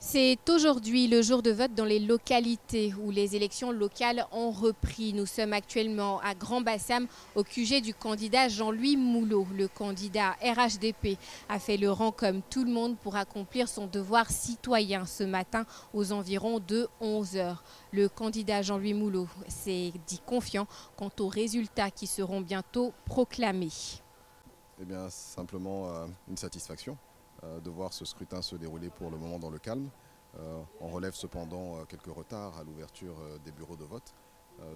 C'est aujourd'hui le jour de vote dans les localités où les élections locales ont repris. Nous sommes actuellement à Grand-Bassam au QG du candidat Jean-Louis Moulot. Le candidat RHDP a fait le rang comme tout le monde pour accomplir son devoir citoyen ce matin aux environs de 11 heures. Le candidat Jean-Louis Moulot s'est dit confiant quant aux résultats qui seront bientôt proclamés. Eh bien, simplement une satisfaction de voir ce scrutin se dérouler pour le moment dans le calme. On relève cependant quelques retards à l'ouverture des bureaux de vote.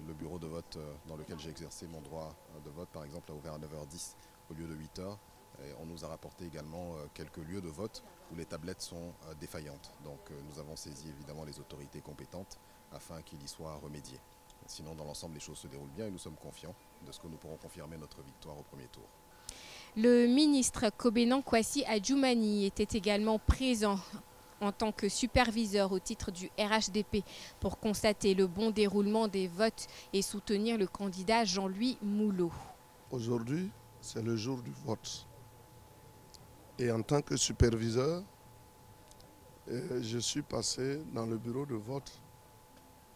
Le bureau de vote dans lequel j'ai exercé mon droit de vote, par exemple, a ouvert à 9h10 au lieu de 8h. Et on nous a rapporté également quelques lieux de vote où les tablettes sont défaillantes. Donc nous avons saisi évidemment les autorités compétentes afin qu'il y soit remédié. Sinon, dans l'ensemble, les choses se déroulent bien et nous sommes confiants de ce que nous pourrons confirmer notre victoire au premier tour. Le ministre Kobenan Kwasi Adjoumani était également présent en tant que superviseur au titre du RHDP pour constater le bon déroulement des votes et soutenir le candidat Jean-Louis Moulot. Aujourd'hui, c'est le jour du vote. Et en tant que superviseur, je suis passé dans le bureau de vote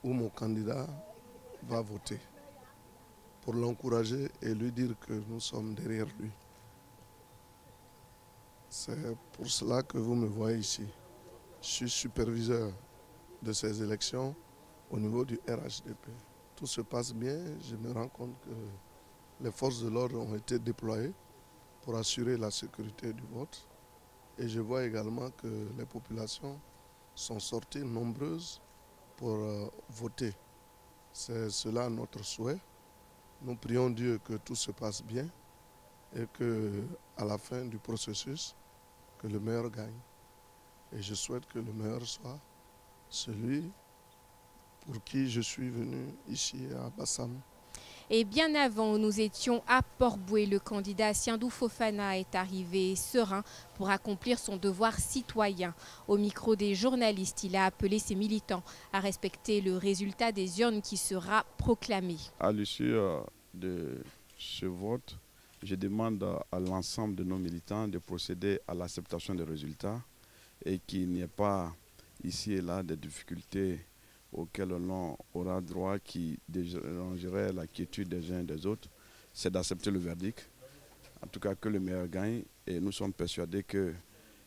où mon candidat va voter pour l'encourager et lui dire que nous sommes derrière lui. C'est pour cela que vous me voyez ici. Je suis superviseur de ces élections au niveau du RHDP. Tout se passe bien, je me rends compte que les forces de l'ordre ont été déployées pour assurer la sécurité du vote. Et je vois également que les populations sont sorties nombreuses pour voter. C'est cela notre souhait. Nous prions Dieu que tout se passe bien et qu'à la fin du processus, que le meilleur gagne. Et je souhaite que le meilleur soit celui pour qui je suis venu ici à Bassam. Et bien avant, nous étions à Port-Boué. Le candidat Siandou Fofana est arrivé serein pour accomplir son devoir citoyen. Au micro des journalistes, il a appelé ses militants à respecter le résultat des urnes qui sera proclamé. À l'issue de ce vote, je demande à l'ensemble de nos militants de procéder à l'acceptation des résultats et qu'il n'y ait pas ici et là des difficultés auxquelles on aura droit qui dérangeraient la quiétude des uns et des autres. C'est d'accepter le verdict, en tout cas que le meilleur gagne. Et nous sommes persuadés que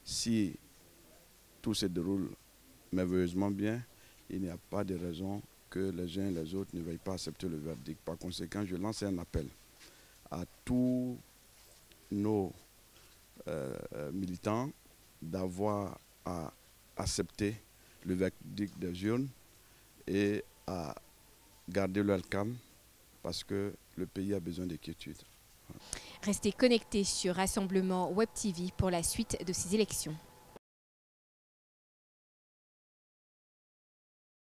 si tout se déroule merveilleusement bien, il n'y a pas de raison que les uns et les autres ne veuillent pas accepter le verdict. Par conséquent, je lance un appel à tous nos militants d'avoir à accepter le verdict des urnes et à garder leur calme parce que le pays a besoin de quiétude. Restez connectés sur Rassemblement Web TV pour la suite de ces élections.